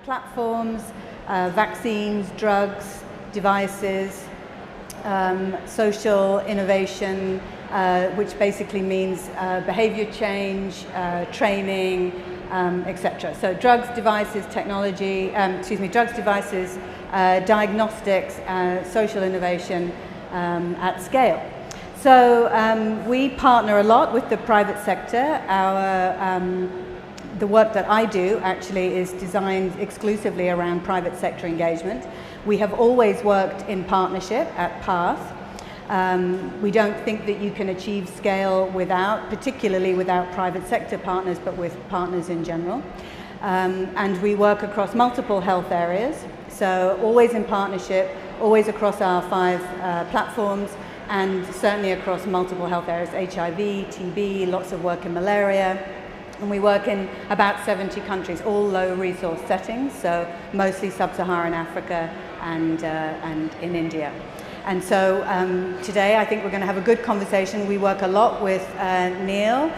platforms, vaccines, drugs, devices, social innovation, which basically means behavior change, training, etc. So drugs, devices, technology, drugs, devices, diagnostics, social innovation at scale. So we partner a lot with the private sector. The work that I do actually is designed exclusively around private sector engagement. We have always worked in partnership at Path. We don't think that you can achieve scale particularly without private sector partners, but with partners in general. And we work across multiple health areas, so always in partnership, always across our 5 platforms, and certainly across multiple health areas, HIV, TB, lots of work in malaria. And we work in about 70 countries, all low resource settings, so mostly sub-Saharan Africa and in India. And so today I think we're going to have a good conversation. We work a lot with Neil,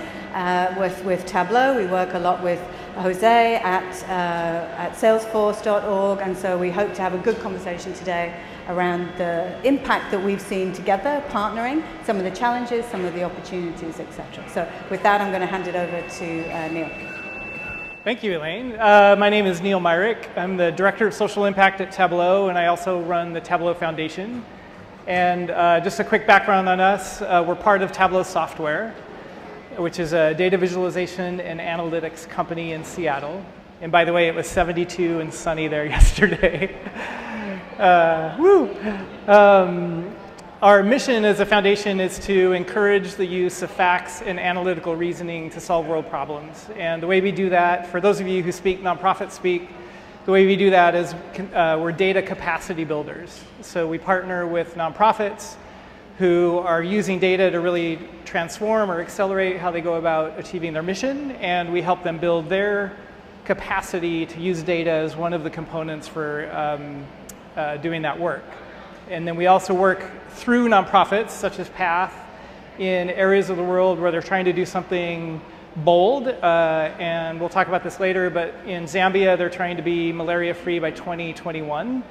with Tableau. We work a lot with Jose at salesforce.org, and so we hope to have a good conversation today around the impact that we've seen together, partnering, some of the challenges, some of the opportunities, etc. So with that, I'm going to hand it over to Neil. Thank you, Elaine. My name is Neil Myrick. I'm the Director of Social Impact at Tableau, and I also run the Tableau Foundation. And just a quick background on us, we're part of Tableau Software, which is a data visualization and analytics company in Seattle. And by the way, it was 72 and sunny there yesterday. Our mission as a foundation is to encourage the use of facts and analytical reasoning to solve world problems. And the way we do that, for those of you who speak nonprofit speak, the way we do that is we're data capacity builders. So we partner with nonprofits who are using data to really transform or accelerate how they go about achieving their mission, and we help them build their capacity to use data as one of the components for doing that work. And then we also work through nonprofits such as Path in areas of the world where they're trying to do something bold, and we'll talk about this later, but in Zambia they're trying to be malaria-free by 2021,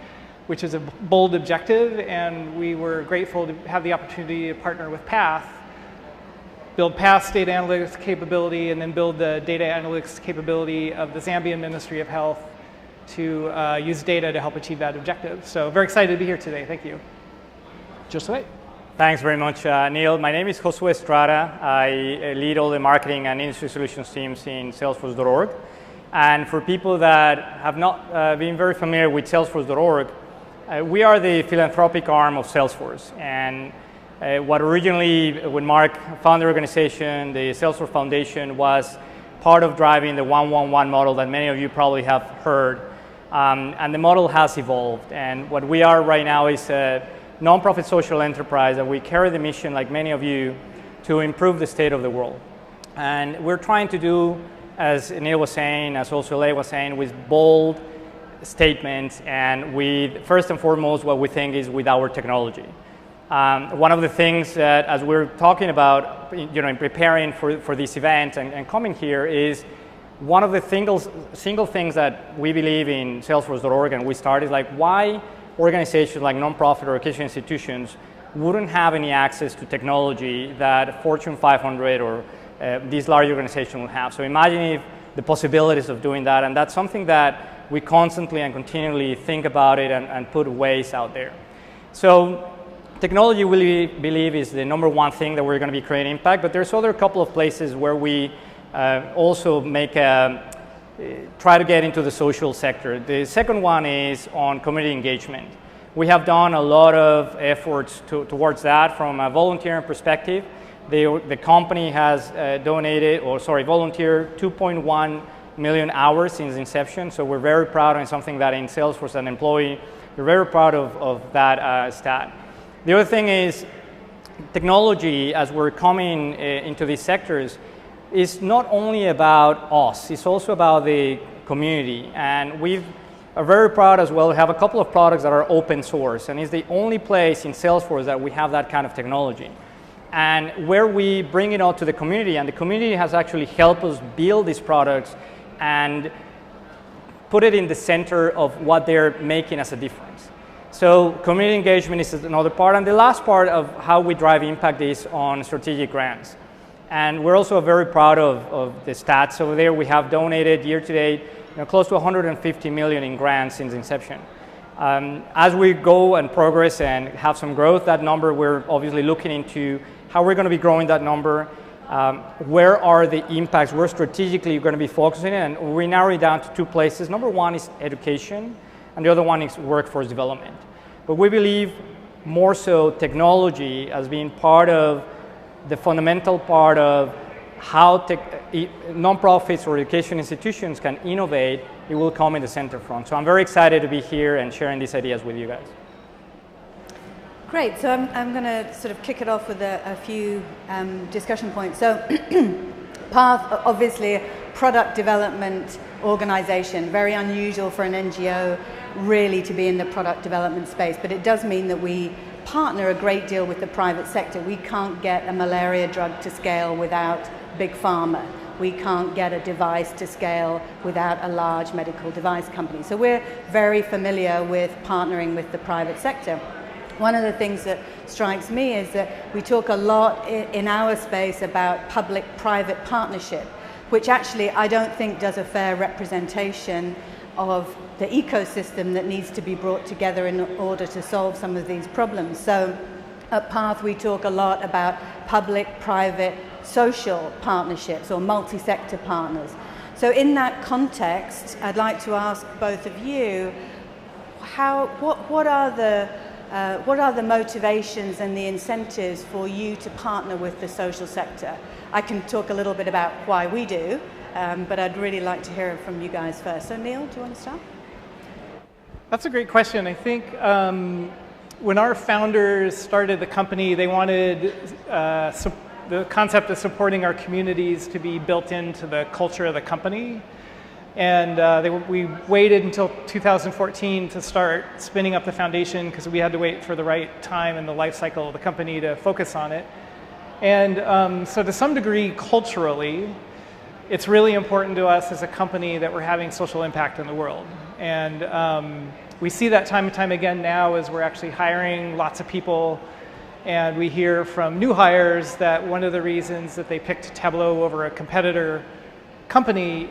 which is a bold objective, and we were grateful to have the opportunity to partner with Path, build Path's data analytics capability, and then build the data analytics capability of the Zambian Ministry of Health to use data to help achieve that objective. So very excited to be here today. Thank you. Josue. Thanks very much, Neil. My name is Josue Estrada. I lead all the marketing and industry solutions teams in Salesforce.org. And for people that have not been very familiar with Salesforce.org, we are the philanthropic arm of Salesforce. And what originally, when Mark founded the organization, the Salesforce Foundation was part of driving the 1-1-1 model that many of you probably have heard. And the model has evolved. And what we are right now is a nonprofit social enterprise that we carry the mission, like many of you, to improve the state of the world. And we're trying to do, as Neil was saying, as also Elaine was saying, with bold statements and with, first and foremost, what we think is with our technology. One of the things that, as we're talking about, in preparing for this event and coming here, is one of the single things that we believe in Salesforce.org, and we started, like, why organizations like nonprofit or education institutions wouldn't have any access to technology that Fortune 500 or these large organizations will have. So imagine if the possibilities of doing that, and that's something that we constantly and continually think about it and put ways out there. So technology, we believe, is the number one thing that we're going to be creating impact, but there's other couple of places where we also try to get into the social sector. The second one is on community engagement. We have done a lot of efforts towards that from a volunteering perspective. The company has volunteered 2.1 million hours since inception, so we're very proud, and something that in Salesforce as an employee, we're very proud of that stat. The other thing is technology, as we're coming into these sectors, is not only about us, it's also about the community. And we are very proud as well to have a couple of products that are open source, and it's the only place in Salesforce that we have that kind of technology. And where we bring it out to the community, and the community has actually helped us build these products and put it in the center of what they're making as a difference. So community engagement is another part, and the last part of how we drive impact is on strategic grants. And we're also very proud of the stats over there. We have donated year to date close to 150 million in grants since inception. As we go and progress and have some growth, that number, we're obviously looking into how we're going to be growing that number, where are the impacts we're strategically going to be focusing on, and we narrow it down to two places. Number one is education, and the other one is workforce development. But we believe more so technology as being part of the fundamental part of how nonprofits or education institutions can innovate. It will come in the center front. So I'm very excited to be here and sharing these ideas with you guys. Great, so I'm going to sort of kick it off with a few discussion points. So PATH, obviously a product development organization, very unusual for an NGO really to be in the product development space, but it does mean that we partner a great deal with the private sector. We can't get a malaria drug to scale without big pharma. We can't get a device to scale without a large medical device company. So we're very familiar with partnering with the private sector. One of the things that strikes me is that we talk a lot in our space about public-private partnership, which actually I don't think does a fair representation of the ecosystem that needs to be brought together in order to solve some of these problems. So at PATH we talk a lot about public-private social partnerships or multi-sector partners. So in that context, I'd like to ask both of you, what are the motivations and the incentives for you to partner with the social sector? I can talk a little bit about why we do, but I'd really like to hear it from you guys first. So Neil, do you want to start? That's a great question. I think when our founders started the company, they wanted the concept of supporting our communities to be built into the culture of the company. And we waited until 2014 to start spinning up the foundation because we had to wait for the right time in the life cycle of the company to focus on it. And so to some degree, culturally, it's really important to us as a company that we're having social impact in the world. And we see that time and time again now as we're actually hiring lots of people. And we hear from new hires that one of the reasons that they picked Tableau over a competitor company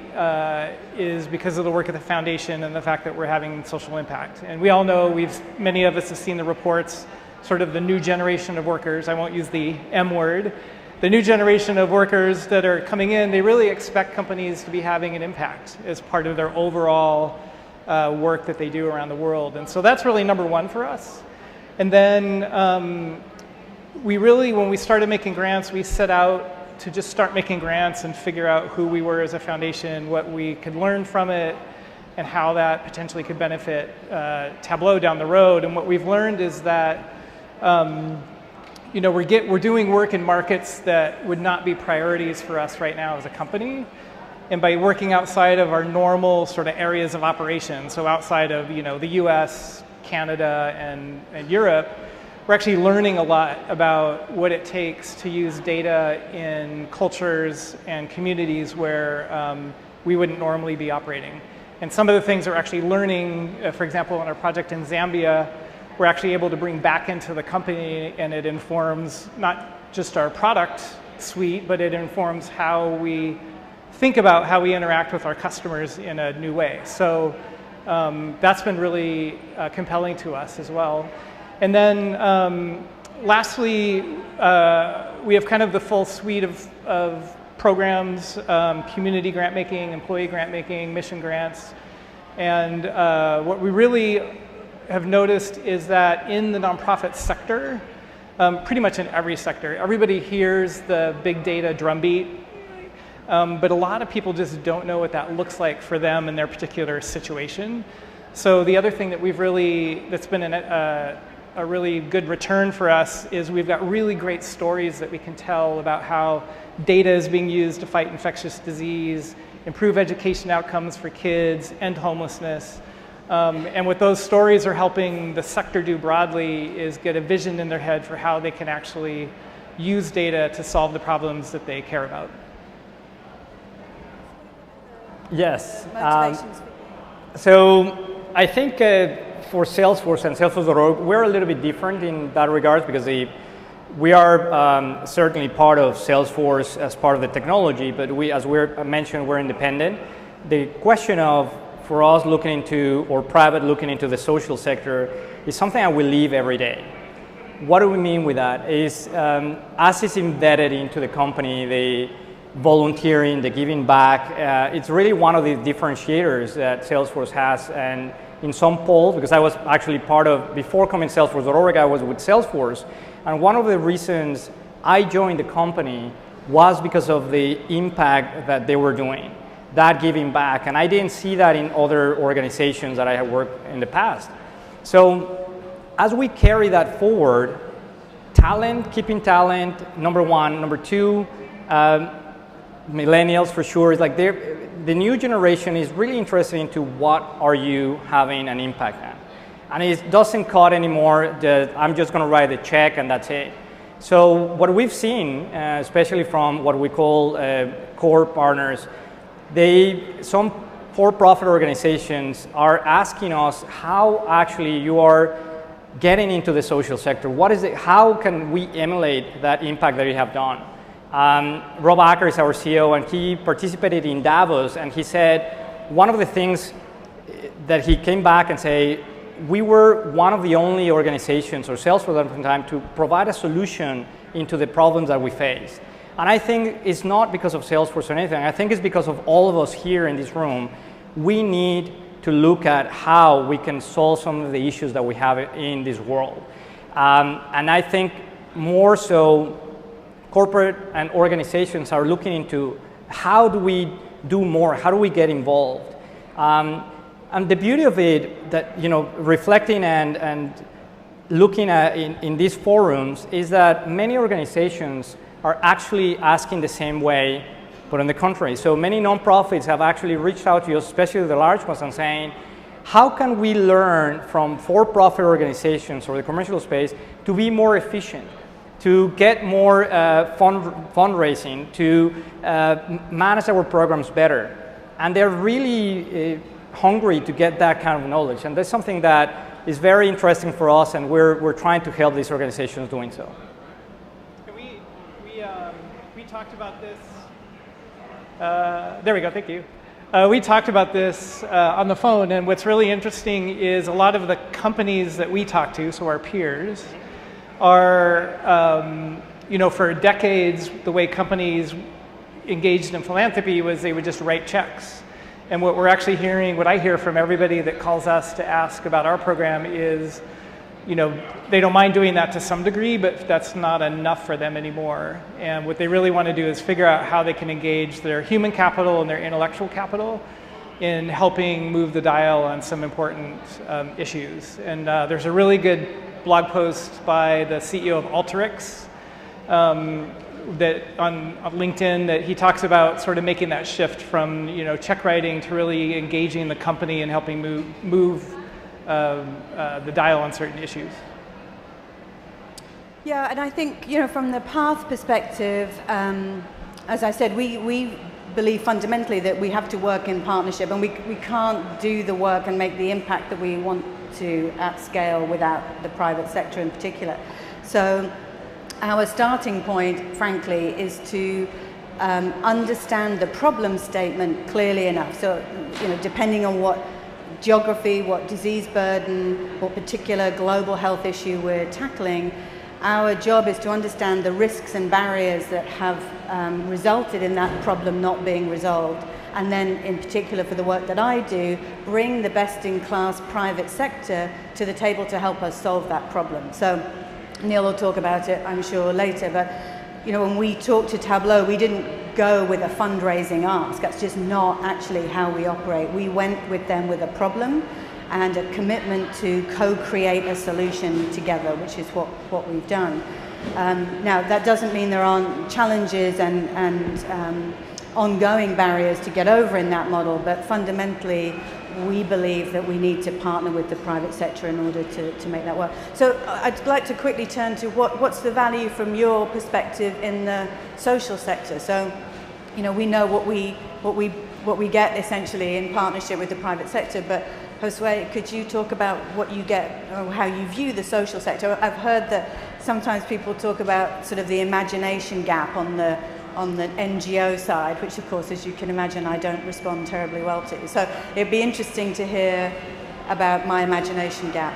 is because of the work of the foundation and the fact that we're having social impact. And we all know, many of us have seen the reports, sort of the new generation of workers, I won't use the M word, the new generation of workers that are coming in, they really expect companies to be having an impact as part of their overall work that they do around the world. And so that's really number one for us. And then we really, when we started making grants, we set out to just start making grants and figure out who we were as a foundation, what we could learn from it, and how that potentially could benefit Tableau down the road. And what we've learned is that we're doing work in markets that would not be priorities for us right now as a company. And by working outside of our normal sort of areas of operation, so outside of the US, Canada, and Europe, we're actually learning a lot about what it takes to use data in cultures and communities where we wouldn't normally be operating. And some of the things we're actually learning, for example, in our project in Zambia, we're actually able to bring back into the company, and it informs not just our product suite, but it informs how we think about how we interact with our customers in a new way. So that's been really compelling to us as well. And then lastly, we have kind of the full suite of programs, community grant making, employee grant making, mission grants. And what we really have noticed is that in the nonprofit sector, pretty much in every sector, everybody hears the big data drumbeat, but a lot of people just don't know what that looks like for them in their particular situation. So the other thing that that's been a really good return for us is we've got really great stories that we can tell about how data is being used to fight infectious disease, improve education outcomes for kids, end homelessness. And what those stories are helping the sector do broadly is get a vision in their head for how they can actually use data to solve the problems that they care about. Yes. So I think for Salesforce and Salesforce.org, we're a little bit different in that regard because we are certainly part of Salesforce as part of the technology, but as I mentioned, we're independent. The question of, for us looking into, or private looking into the social sector, is something I will live every day. What do we mean with that? Is as it's embedded into the company, the volunteering, the giving back, it's really one of the differentiators that Salesforce has. And in some polls, because I was actually part of, before coming to Salesforce.org, I was with Salesforce. And one of the reasons I joined the company was because of the impact that they were doing, that giving back. And I didn't see that in other organizations that I had worked in the past. So as we carry that forward, talent, keeping talent, number one. Number two, millennials for sure, is like the new generation is really interested into what are you having an impact on. And it doesn't cut anymore that I'm just going to write a check and that's it. So what we've seen, especially from what we call core partners, some for-profit organizations are asking us how actually you are getting into the social sector. How can we emulate that impact that you have done? Rob Acker is our CEO, and he participated in Davos, and he said one of the things that he came back and say, we were one of the only organizations, or Salesforce at the time, to provide a solution into the problems that we face. And I think it's not because of Salesforce or anything. I think it's because of all of us here in this room. We need to look at how we can solve some of the issues that we have in this world. And I think more so, corporate and organizations are looking into how do we do more, how do we get involved. And the beauty of it, that reflecting and looking at in these forums, is that many organizations are actually asking the same way, but on the contrary. So many nonprofits have actually reached out to us, especially the large ones, and saying, how can we learn from for-profit organizations or the commercial space to be more efficient, to get more fundraising, to manage our programs better? And they're really hungry to get that kind of knowledge. And that's something that is very interesting for us, and we're trying to help these organizations doing so. We talked about this. There we go, thank you. We talked about this on the phone, and what's really interesting is a lot of the companies that we talk to, so our peers, are, for decades, the way companies engaged in philanthropy was they would just write checks. And what we're actually hearing, what I hear from everybody that calls us to ask about our program is, they don't mind doing that to some degree, but that's not enough for them anymore. And what they really want to do is figure out how they can engage their human capital and their intellectual capital in helping move the dial on some important issues. And there's a really good blog post by the CEO of Alteryx that on LinkedIn that he talks about sort of making that shift from check writing to really engaging the company and helping move the dial on certain issues. Yeah, and I think from the path perspective, as I said, we believe fundamentally that we have to work in partnership, and we can't do the work and make the impact that we want to at scale without the private sector in particular. So our starting point, frankly, is to understand the problem statement clearly enough. So, depending on what geography, what disease burden, what particular global health issue we're tackling, our job is to understand the risks and barriers that have resulted in that problem not being resolved. And then, in particular for the work that I do, bring the best-in-class private sector to the table to help us solve that problem. So Neil will talk about it, I'm sure, later, but when we talked to Tableau, we didn't go with a fundraising ask. That's just not actually how we operate. We went with them with a problem and a commitment to co-create a solution together, which is what we've done. Now, that doesn't mean there aren't challenges and ongoing barriers to get over in that model, but fundamentally, we believe that we need to partner with the private sector in order to make that work. So I'd like to quickly turn to what's the value from your perspective in the social sector. So, we know what we what we get essentially in partnership with the private sector. But Josue, could you talk about what you get or how you view the social sector? I've heard that sometimes people talk about sort of the imagination gap on the NGO side, which of course, as you can imagine, I don't respond terribly well to. So it'd be interesting to hear about my imagination gap.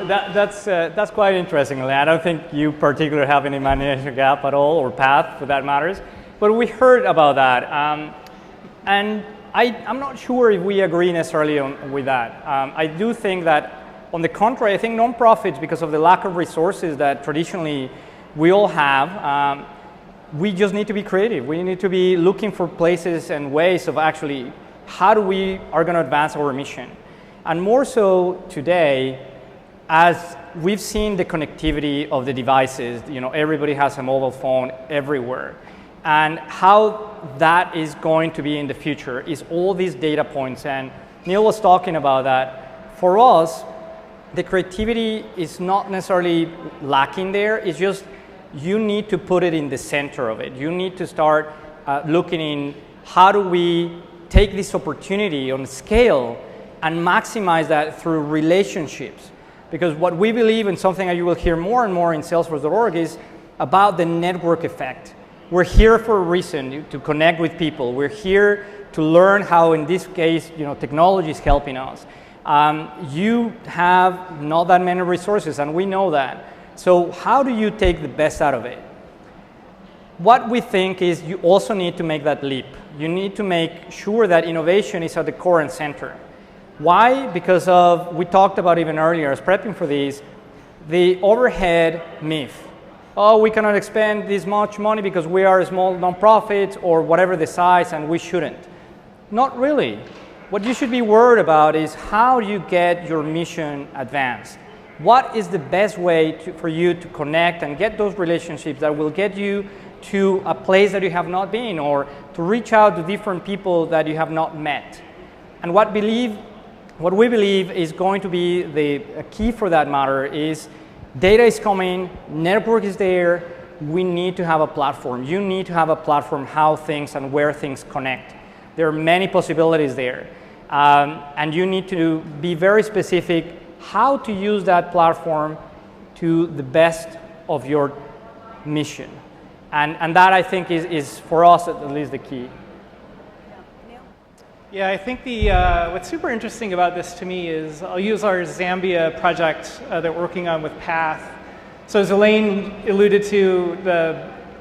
That's quite interesting. I don't think you particularly have an imagination gap at all, or path for that matters. But we heard about that, and I'm not sure if we agree necessarily with that. I do think that, on the contrary, I think nonprofits, because of the lack of resources that traditionally we all have, we just need to be creative. We need to be looking for places and ways of actually how do we are going to advance our mission. And more so today, as we've seen the connectivity of the devices, everybody has a mobile phone everywhere. And how that is going to be in the future is all these data points. And Neil was talking about that. For us, the creativity is not necessarily lacking there. It's just you need to put it in the center of it. You need to start looking in how do we take this opportunity on scale and maximize that through relationships. Because what we believe, and something that you will hear more and more in Salesforce.org, is about the network effect. We're here for a reason, to connect with people. We're here to learn how, in this case, technology is helping us. You have not that many resources, and we know that. So how do you take the best out of it? What we think is you also need to make that leap. You need to make sure that innovation is at the core and center. Why? Because of, we talked about even earlier, as prepping for these, the overhead myth. Oh, we cannot expend this much money because we are a small nonprofit or whatever the size, and we shouldn't. Not really. What you should be worried about is how do you get your mission advanced? What is the best way for you to connect and get those relationships that will get you to a place that you have not been, or to reach out to different people that you have not met? And what we believe is going to be the key for that matter is data is coming, network is there, we need to have a platform. You need to have a platform how things and where things connect. There are many possibilities there. And you need to be very specific how to use that platform to the best of your mission. And that, I think, is for us at least the key. Yeah, I think what's super interesting about this to me is I'll use our Zambia project that we're working on with PATH. So as Elaine alluded to,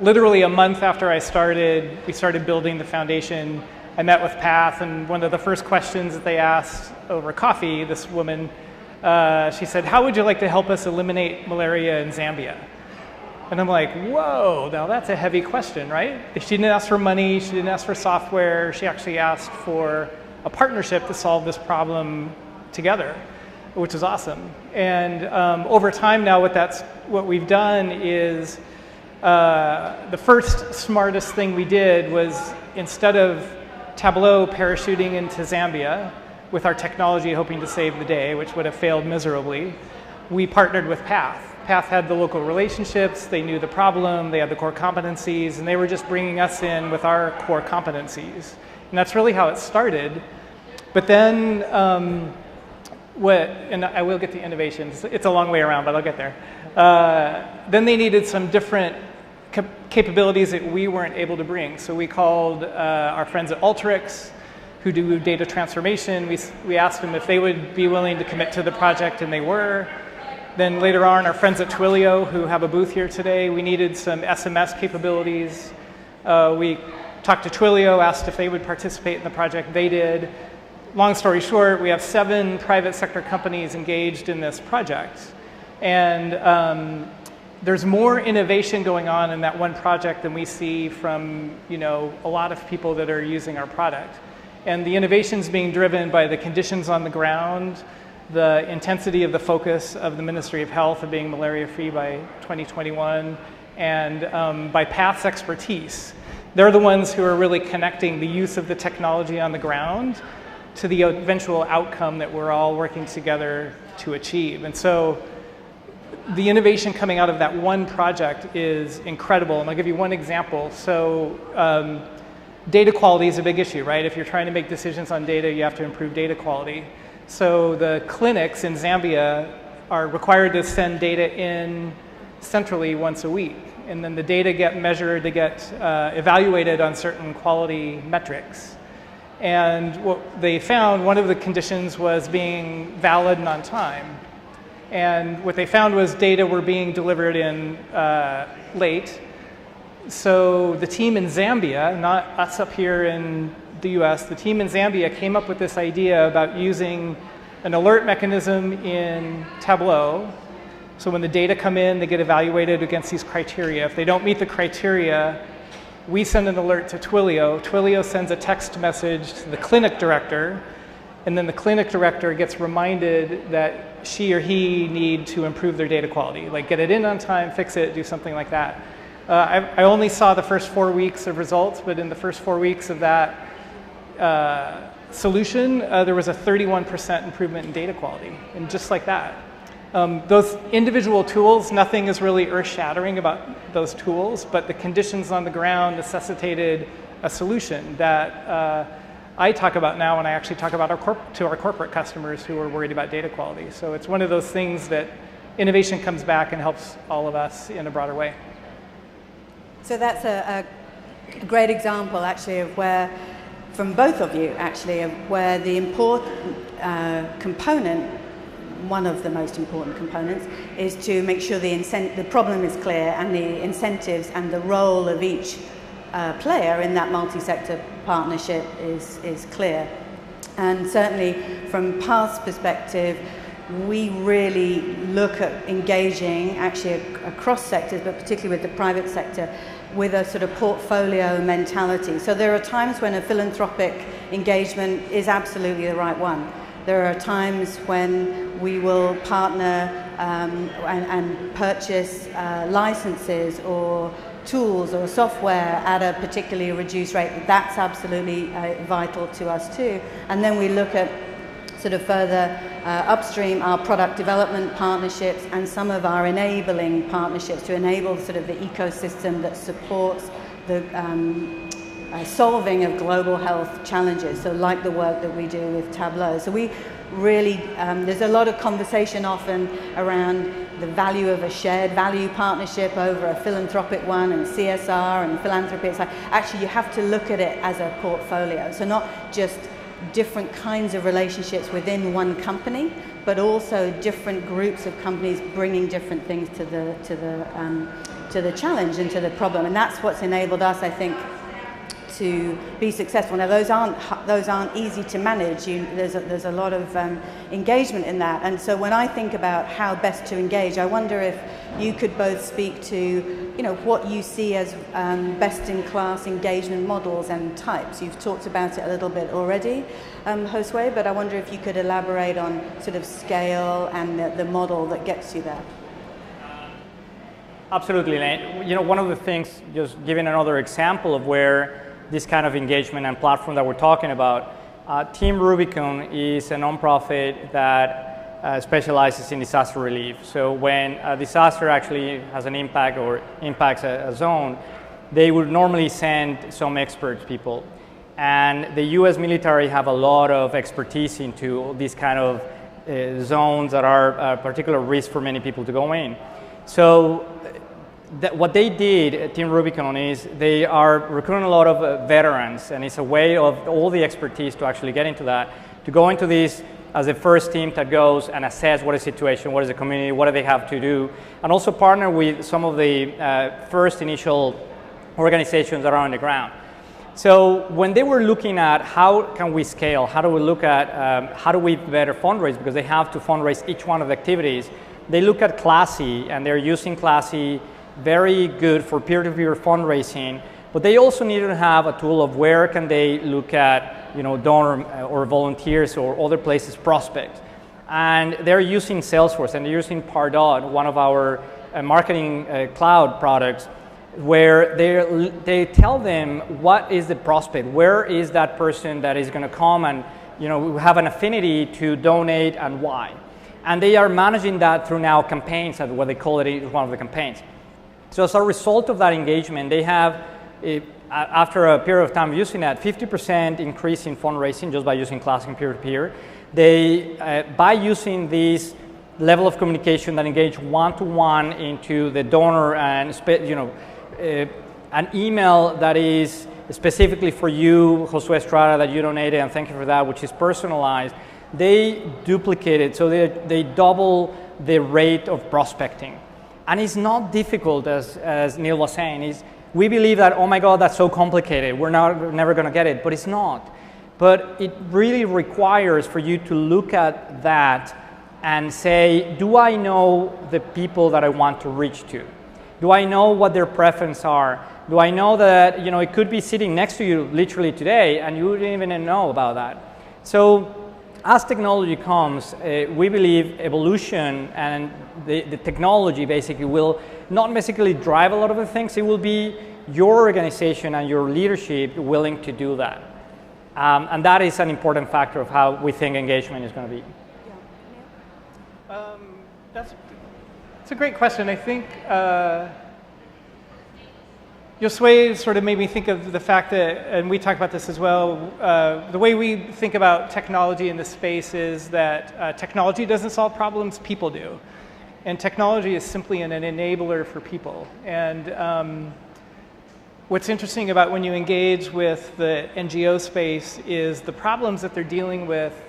literally a month after I started, we started building the foundation. I met with PATH, and one of the first questions that they asked over coffee, this woman, she said, "How would you like to help us eliminate malaria in Zambia?" And I'm like, whoa, now that's a heavy question, right? She didn't ask for money, she didn't ask for software, she actually asked for a partnership to solve this problem together, which is awesome. And over time now, what we've done is the first smartest thing we did was, instead of Tableau parachuting into Zambia with our technology hoping to save the day, which would have failed miserably, we partnered with PATH. PATH had the local relationships, they knew the problem, they had the core competencies, and they were just bringing us in with our core competencies. And that's really how it started. But then, and I will get to innovations, it's a long way around, but I'll get there. Then they needed some different capabilities that we weren't able to bring. So we called our friends at Alteryx, who do data transformation. We asked them if they would be willing to commit to the project, and they were. Then later on, our friends at Twilio, who have a booth here today, we needed some SMS capabilities. We talked to Twilio, asked if they would participate in the project. They did. Long story short, we have 7 private sector companies engaged in this project. And there's more innovation going on in that one project than we see from a lot of people that are using our product. And the innovation's being driven by the conditions on the ground, the intensity of the focus of the Ministry of Health of being malaria-free by 2021, and by PATH's expertise. They're the ones who are really connecting the use of the technology on the ground to the eventual outcome that we're all working together to achieve. And so the innovation coming out of that one project is incredible. And I'll give you one example. So data quality is a big issue, right? If you're trying to make decisions on data, you have to improve data quality. So the clinics in Zambia are required to send data in centrally once a week. And then the data get measured, they get evaluated on certain quality metrics. And what they found, one of the conditions was being valid and on time. And what they found was data were being delivered in late. So the team in Zambia, not us up here in the US, the team in Zambia came up with this idea about using an alert mechanism in Tableau. So when the data come in, they get evaluated against these criteria. If they don't meet the criteria, we send an alert to Twilio. Twilio sends a text message to the clinic director, and then the clinic director gets reminded that she or he need to improve their data quality, like get it in on time, fix it, do something like that. I only saw the first 4 weeks of results, but in the first 4 weeks of that solution, there was a 31% improvement in data quality, and just like that. Those individual tools, nothing is really earth-shattering about those tools, but the conditions on the ground necessitated a solution that I talk about now when I actually talk about to our corporate customers who are worried about data quality. So it's one of those things that innovation comes back and helps all of us in a broader way. So that's a great example, actually, of where, from both of you, actually, of where the important component, one of the most important components, is to make sure the problem is clear and the incentives and the role of each player in that multi-sector partnership is clear. And certainly from Path's perspective, we really look at engaging actually across sectors, but particularly with the private sector, with a sort of portfolio mentality. So there are times when a philanthropic engagement is absolutely the right one. There are times when we will partner and purchase licenses or tools or software at a particularly reduced rate. That's absolutely vital to us too. And then we look at sort of further upstream our product development partnerships and some of our enabling partnerships to enable sort of the ecosystem that supports the solving of global health challenges, so like the work that we do with Tableau. So we really, there's a lot of conversation often around the value of a shared value partnership over a philanthropic one, and CSR and philanthropy. It's like, actually you have to look at it as a portfolio. So not just different kinds of relationships within one company, but also different groups of companies bringing different things to the challenge and to the problem. And that's what's enabled us, I think, to be successful. Now those aren't easy to manage. There's a lot of engagement in that. And so when I think about how best to engage, I wonder if you could both speak to what you see as best-in-class engagement models and types. You've talked about it a little bit already, Josue, but I wonder if you could elaborate on sort of scale and the model that gets you there. Absolutely, Elaine. One of the things, just giving another example of where this kind of engagement and platform that we're talking about, Team Rubicon is a nonprofit that specializes in disaster relief. So when a disaster actually has an impact or impacts a zone, they would normally send some expert people. And the US military have a lot of expertise into these kind of zones that are a particular risk for many people to go in. So what they did, Team Rubicon, is they are recruiting a lot of veterans, and it's a way of all the expertise to actually get into that, to go into this as the first team that goes and assess what is the situation, what is the community, what do they have to do, and also partner with some of the first initial organizations that are on the ground. So when they were looking at how can we scale, how do we look at how do we better fundraise, because they have to fundraise each one of the activities, they look at Classy, and they're using Classy very good for peer-to-peer fundraising, but they also need to have a tool of where can they look at donor or volunteers or other places prospect. And they're using Salesforce, and they're using Pardot, one of our marketing cloud products, where they tell them what is the prospect, where is that person that is going to come and have an affinity to donate and why. And they are managing that through now campaigns, what they call it is one of the campaigns. So as a result of that engagement, they have after a period of time using that, 50% increase in fundraising just by using Classroom peer-to-peer. They, by using this level of communication that engage one-to-one into the donor and an email that is specifically for you, Josue Estrada, that you donated, and thank you for that, which is personalized, they duplicate it, so they double the rate of prospecting. And it's not difficult, as Neil was saying. We believe that, oh my God, that's so complicated, we're never going to get it, but it's not. But it really requires for you to look at that and say, do I know the people that I want to reach to? Do I know what their preferences are? Do I know that it could be sitting next to you literally today and you didn't even know about that? So as technology comes, we believe evolution and the technology basically will not basically drive a lot of the things. It will be your organization and your leadership willing to do that. And that is an important factor of how we think engagement is going to be. That's a great question. I think Josue sort of made me think of the fact that, and we talk about this as well, the way we think about technology in this space is that technology doesn't solve problems, people do. And technology is simply an enabler for people. And what's interesting about when you engage with the NGO space is the problems that they're dealing with,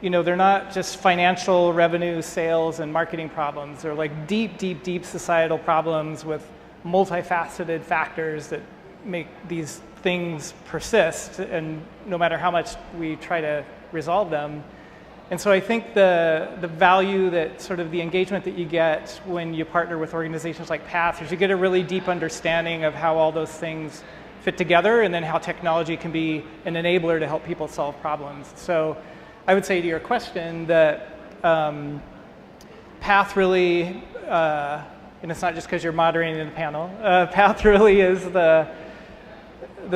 they're not just financial revenue, sales, and marketing problems. They're like deep, deep, deep societal problems with multifaceted factors that make these things persist, and no matter how much we try to resolve them. And so I think the value that sort of the engagement that you get when you partner with organizations like PATH is you get a really deep understanding of how all those things fit together, and then how technology can be an enabler to help people solve problems. So I would say to your question that PATH really, and it's not just because you're moderating the panel, PATH really is the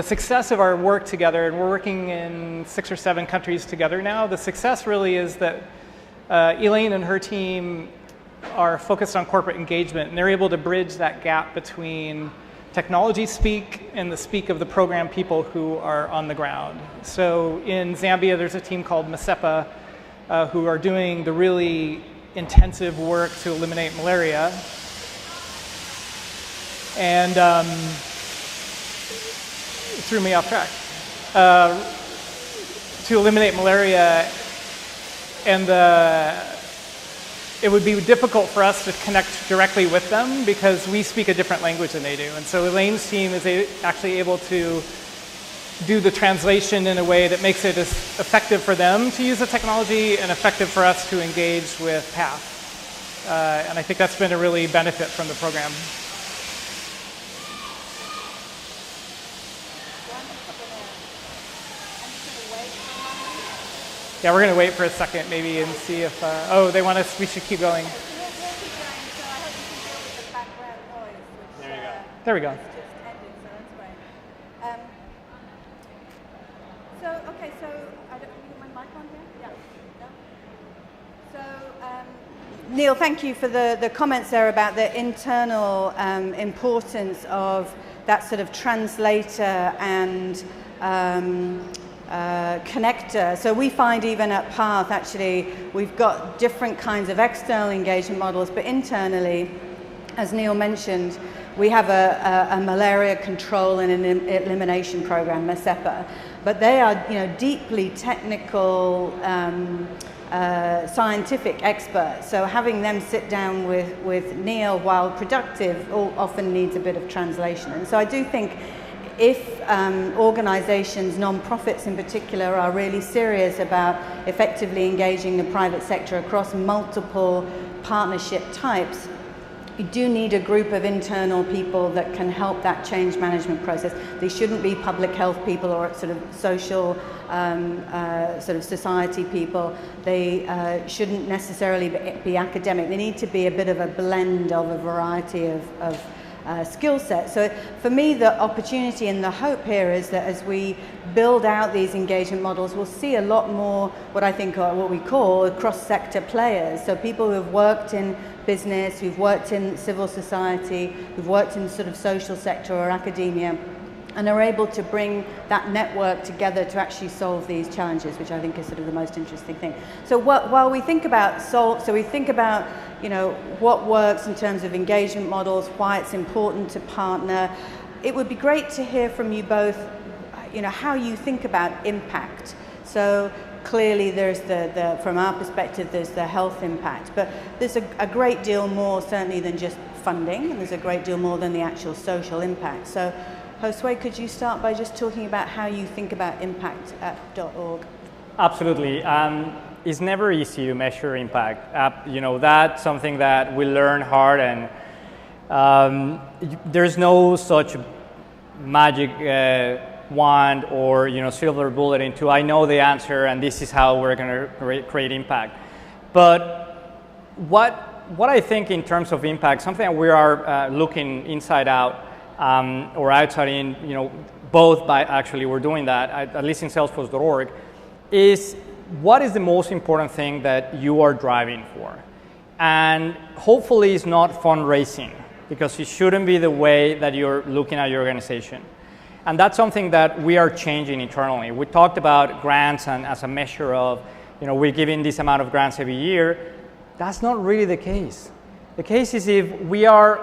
success of our work together, and we're working in 6 or 7 countries together now. The success really is that Elaine and her team are focused on corporate engagement, and they're able to bridge that gap between technology speak and the speak of the program people who are on the ground. So in Zambia, there's a team called MASEPA who are doing the really intensive work to eliminate malaria. And it threw me off track. To eliminate malaria, and it would be difficult for us to connect directly with them because we speak a different language than they do. And so Elaine's team is actually able to do the translation in a way that makes it as effective for them to use the technology and effective for us to engage with PATH. And I think that's been a really benefit from the program. Yeah, we're going to wait for a second maybe and see if, oh, they want us, we should keep going. We'll keep going, so I hope you can deal with the background noise, which there you go. There we go. just ended, so that's great. So, okay, so, I don't have my mic on here? Yeah. No? So, Neil, thank you for the comments there about the internal importance of that sort of translator and connector. So we find even at PATH, actually, we've got different kinds of external engagement models, but internally, as Neil mentioned, we have a malaria control and an elimination program, MASEPA, but they are, deeply technical, scientific experts. So having them sit down with Neil, while productive, often needs a bit of translation. And so I do think if organizations, non-profits in particular, are really serious about effectively engaging the private sector across multiple partnership types, you do need a group of internal people that can help that change management process. They shouldn't be public health people or sort of social sort of society people. They shouldn't necessarily be academic. They need to be a bit of a blend of a variety of skill set. So for me, the opportunity and the hope here is that as we build out these engagement models, we'll see a lot more what I think are what we call cross-sector players. So people who have worked in business, who've worked in civil society, who've worked in sort of social sector or academia, and are able to bring that network together to actually solve these challenges, which I think is sort of the most interesting thing. So while we think about we think about, you know, what works in terms of engagement models, why it's important to partner, it would be great to hear from you both, you know, how you think about impact. So clearly there's from our perspective, there's the health impact, but there's a great deal more certainly than just funding, and there's a great deal more than the actual social impact. So Josue, could you start by just talking about how you think about impact at .org? Absolutely. It's never easy to measure impact. You know, that's something that we learn hard, and there's no such magic wand or, you know, silver bullet into I know the answer and this is how we're going to create impact. But what I think in terms of impact, something that we are looking inside out or outside in, you know, both by actually we're doing that, at least in Salesforce.org, is what is the most important thing that you are driving for? And hopefully it's not fundraising, because it shouldn't be the way that you're looking at your organization. And that's something that we are changing internally. We talked about grants and as a measure of, you know, we're giving this amount of grants every year. That's not really the case. The case is if we are,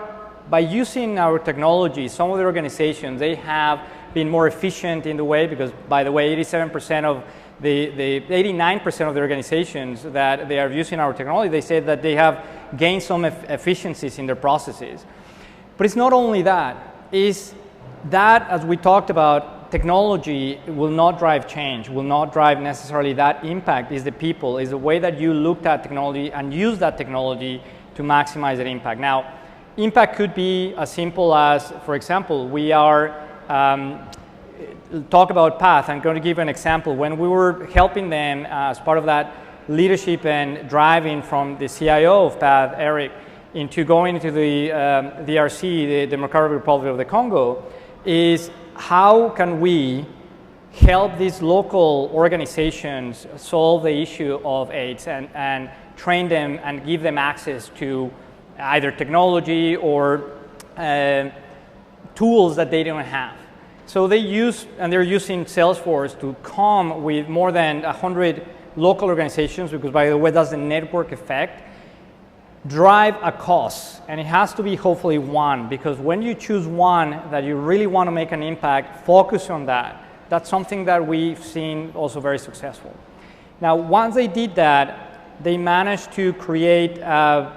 by using our technology, some of the organizations, they have been more efficient in the way, because by the way, 87% of the 89% of the organizations that they are using our technology, they say that they have gained some efficiencies in their processes. But it's not only that, is that, as we talked about, technology will not drive change, will not drive necessarily that impact. Is the people, is the way that you looked at technology and use that technology to maximize that impact. Now, impact could be as simple as, for example, we are talk about Path. I'm going to give an example. When we were helping them as part of that leadership and driving from the CIO of Path, Eric, into going into the DRC, the Democratic Republic of the Congo, is how can we help these local organizations solve the issue of AIDS and train them and give them access to either technology or tools that they don't have. So they use, and they're using Salesforce to come with more than 100 local organizations, because by the way, that's the network effect, drive a cause. And it has to be hopefully one, because when you choose one that you really want to make an impact, focus on that. That's something that we've seen also very successful. Now, once they did that, they managed to create, how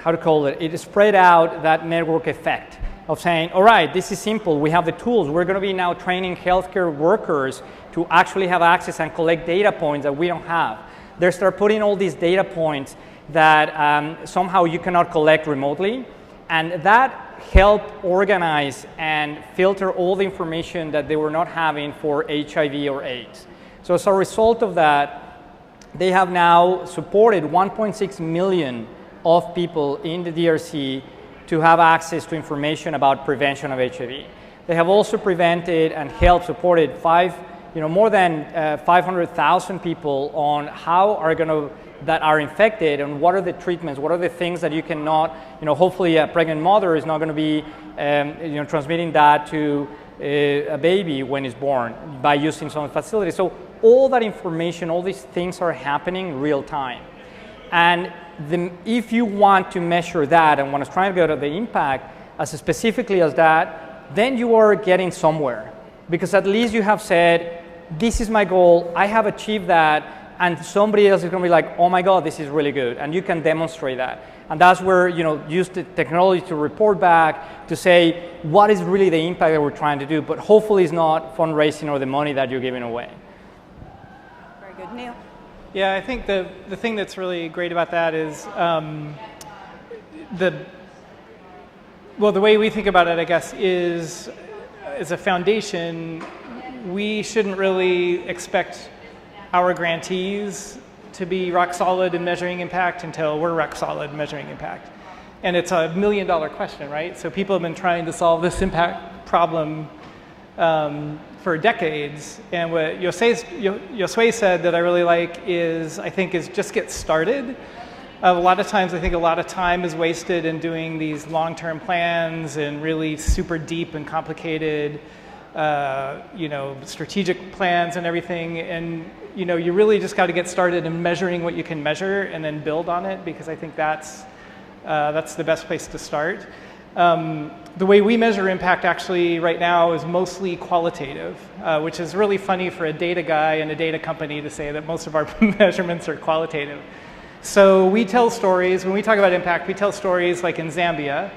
to call it, it spread out that network effect of saying, all right, this is simple, we have the tools, we're going to be now training healthcare workers to actually have access and collect data points that we don't have. They start putting all these data points that somehow you cannot collect remotely, and that helped organize and filter all the information that they were not having for HIV or AIDS. So as a result of that, they have now supported 1.6 million of people in the DRC to have access to information about prevention of HIV. They have also prevented and helped supported more than 500,000 people on how that are infected and what are the treatments, what are the things that you cannot, hopefully a pregnant mother is not going to be transmitting that to a baby when it's born by using some facilities. So all that information, all these things are happening real time. And if you want to measure that and want to try to go to the impact as specifically as that, then you are getting somewhere. Because at least you have said, this is my goal, I have achieved that, and somebody else is going to be like, oh my God, this is really good. And you can demonstrate that. And that's where, use the technology to report back, to say, what is really the impact that we're trying to do? But hopefully it's not fundraising or the money that you're giving away. Very good. Neil? Yeah, I think the thing that's really great about that is the way we think about it, I guess, is as a foundation, we shouldn't really expect our grantees to be rock solid in measuring impact until we're rock solid in measuring impact. And it's $1 million question, right? So people have been trying to solve this impact problem for decades. And what Josue said that I really like is, I think, is just get started. A lot of times I think a lot of time is wasted in doing these long-term plans and really super deep and complicated strategic plans and everything, and you really just got to get started in measuring what you can measure and then build on it, because I think that's the best place to start. The way we measure impact actually right now is mostly qualitative, which is really funny for a data guy in a data company to say that most of our measurements are qualitative. So we tell stories, when we talk about impact, we tell stories like in Zambia,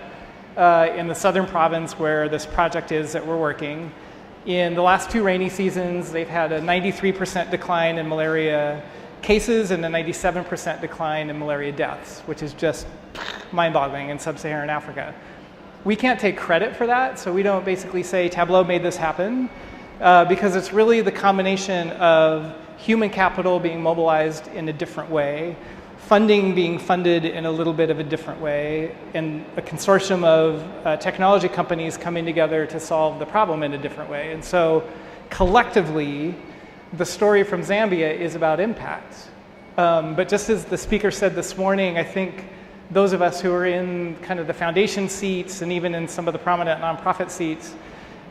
in the southern province where this project is that we're working. In the last 2 rainy seasons, they've had a 93% decline in malaria cases and a 97% decline in malaria deaths, which is just mind-boggling in sub-Saharan Africa. We can't take credit for that, so we don't basically say Tableau made this happen, because it's really the combination of human capital being mobilized in a different way, funding being funded in a little bit of a different way, and a consortium of technology companies coming together to solve the problem in a different way. And so collectively, the story from Zambia is about impact. But just as the speaker said this morning, I think those of us who are in kind of the foundation seats and even in some of the prominent nonprofit seats,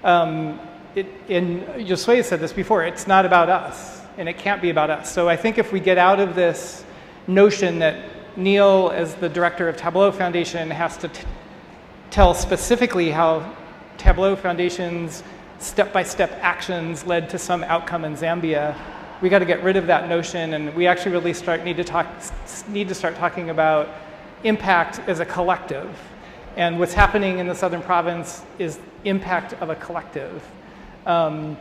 and Josue said this before, it's not about us, and it can't be about us. So I think if we get out of this notion that Neil, as the director of Tableau Foundation, has to tell specifically how Tableau Foundation's step-by-step actions led to some outcome in Zambia, we got to get rid of that notion, and we actually really need to start talking about impact as a collective. And what's happening in the southern province is impact of a collective. And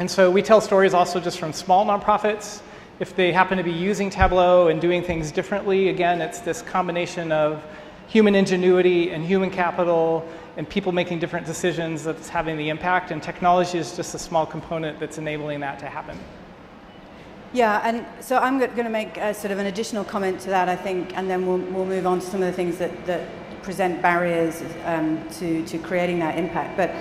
so we tell stories also just from small nonprofits. If they happen to be using Tableau and doing things differently, again, it's this combination of human ingenuity and human capital and people making different decisions that's having the impact, and technology is just a small component that's enabling that to happen. Yeah, and so I'm going to make sort of an additional comment to that, I think, and then we'll move on to some of the things that present barriers to creating that impact. But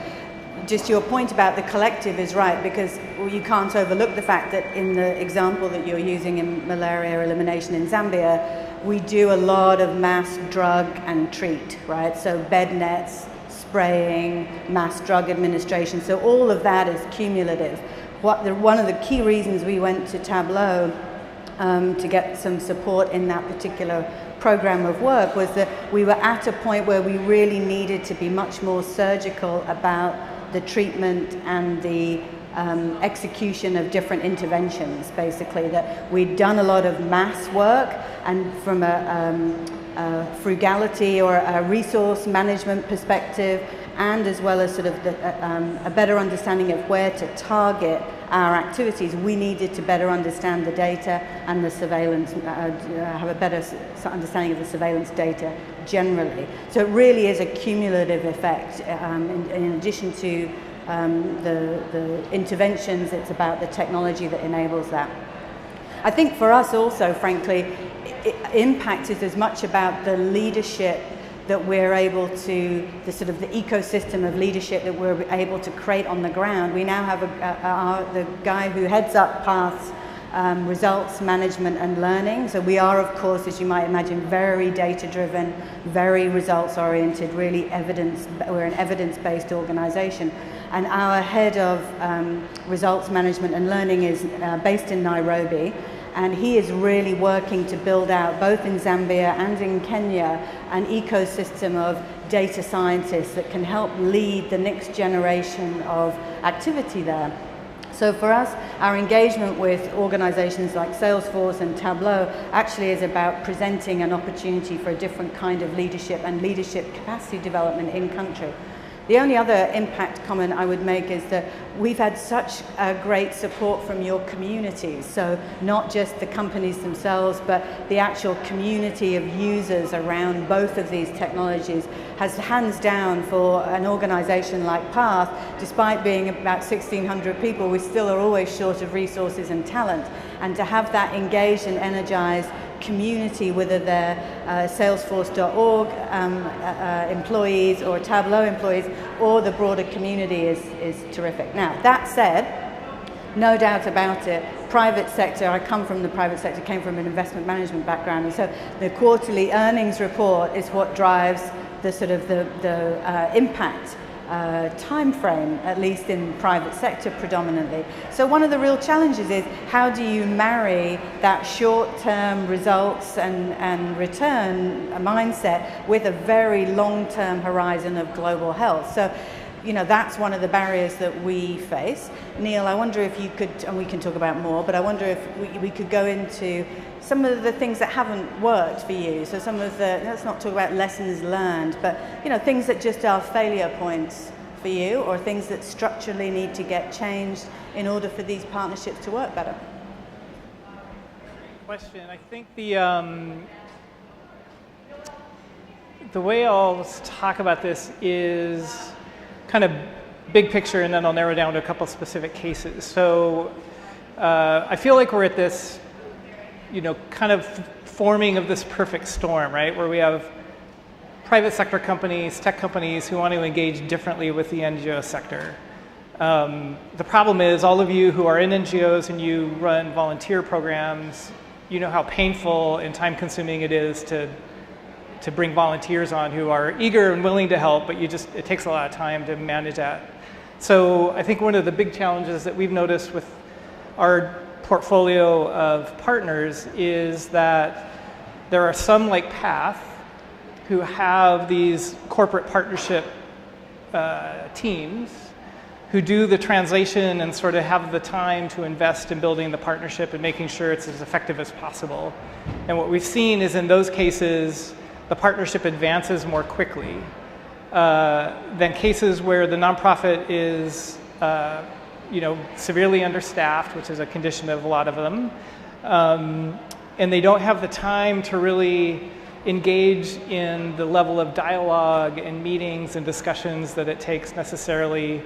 just your point about the collective is right, because you can't overlook the fact that in the example that you're using in malaria elimination in Zambia, we do a lot of mass drug and treat, right? So bed nets, spraying, mass drug administration. So all of that is cumulative. One of the key reasons we went to Tableau to get some support in that particular program of work was that we were at a point where we really needed to be much more surgical about the treatment and the execution of different interventions, basically. That we'd done a lot of mass work, and from a frugality or a resource management perspective, and as well as sort of a better understanding of where to target our activities, we needed to better understand the data and the surveillance, have a better understanding of the surveillance data generally. So it really is a cumulative effect. In addition to the interventions, it's about the technology that enables that. I think for us also, frankly, impact is as much about the leadership that we're able to, the sort of the ecosystem of leadership that we're able to create on the ground. We now have the guy who heads up Path's results management and learning. So we are, of course, as you might imagine, very data-driven, very results-oriented, really we're an evidence-based organization. And our head of results management and learning is based in Nairobi. And he is really working to build out, both in Zambia and in Kenya, an ecosystem of data scientists that can help lead the next generation of activity there. So for us, our engagement with organizations like Salesforce and Tableau actually is about presenting an opportunity for a different kind of leadership and leadership capacity development in country. The only other impact comment I would make is that we've had such great support from your communities. So not just the companies themselves, but the actual community of users around both of these technologies has hands down for an organization like Path, despite being about 1,600 people, we still are always short of resources and talent. And to have that engaged and energized community, whether they're Salesforce.org employees or Tableau employees or the broader community, is terrific. Now, that said, no doubt about it, private sector, I come from the private sector, came from an investment management background, and so the quarterly earnings report is what drives the sort of the impact time frame, at least in private sector predominantly. So one of the real challenges is how do you marry that short-term results and return mindset with a very long-term horizon of global health. So, you know, that's one of the barriers that we face. Neil, I wonder if you could, and we can talk about more, but I wonder if we could go into some of the things that haven't worked for you. So some of the, let's not talk about lessons learned, but, you know, things that just are failure points for you, or things that structurally need to get changed in order for these partnerships to work better. Question. I think the way I'll talk about this is kind of big picture, and then I'll narrow down to a couple specific cases. So I feel like we're at this, you know, kind of forming of this perfect storm, right? Where we have private sector companies, tech companies who want to engage differently with the NGO sector. The problem is all of you who are in NGOs and you run volunteer programs, you know how painful and time consuming it is to bring volunteers on who are eager and willing to help, but it takes a lot of time to manage that. So I think one of the big challenges that we've noticed with our portfolio of partners is that there are some, like Path, who have these corporate partnership teams who do the translation and sort of have the time to invest in building the partnership and making sure it's as effective as possible. And what we've seen is in those cases, the partnership advances more quickly than cases where the nonprofit is you know, severely understaffed, which is a condition of a lot of them, and they don't have the time to really engage in the level of dialogue and meetings and discussions that it takes necessarily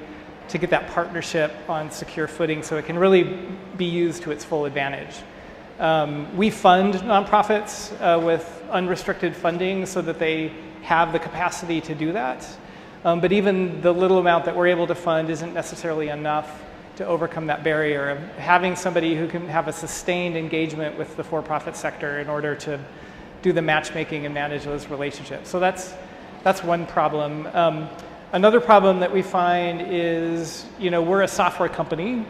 to get that partnership on secure footing so it can really be used to its full advantage. We fund nonprofits with unrestricted funding so that they have the capacity to do that. But even the little amount that we're able to fund isn't necessarily enough to overcome that barrier of having somebody who can have a sustained engagement with the for-profit sector in order to do the matchmaking and manage those relationships. So that's one problem. Another problem that we find is, you know, we're a software company.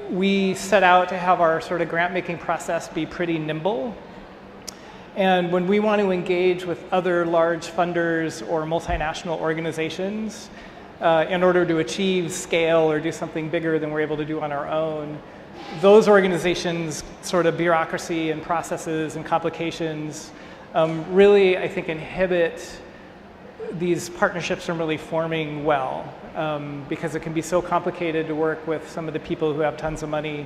We set out to have our sort of grant-making process be pretty nimble. And when we want to engage with other large funders or multinational organizations in order to achieve scale or do something bigger than we're able to do on our own, those organizations' sort of bureaucracy and processes and complications really, I think, inhibit these partnerships from really forming well because it can be so complicated to work with some of the people who have tons of money.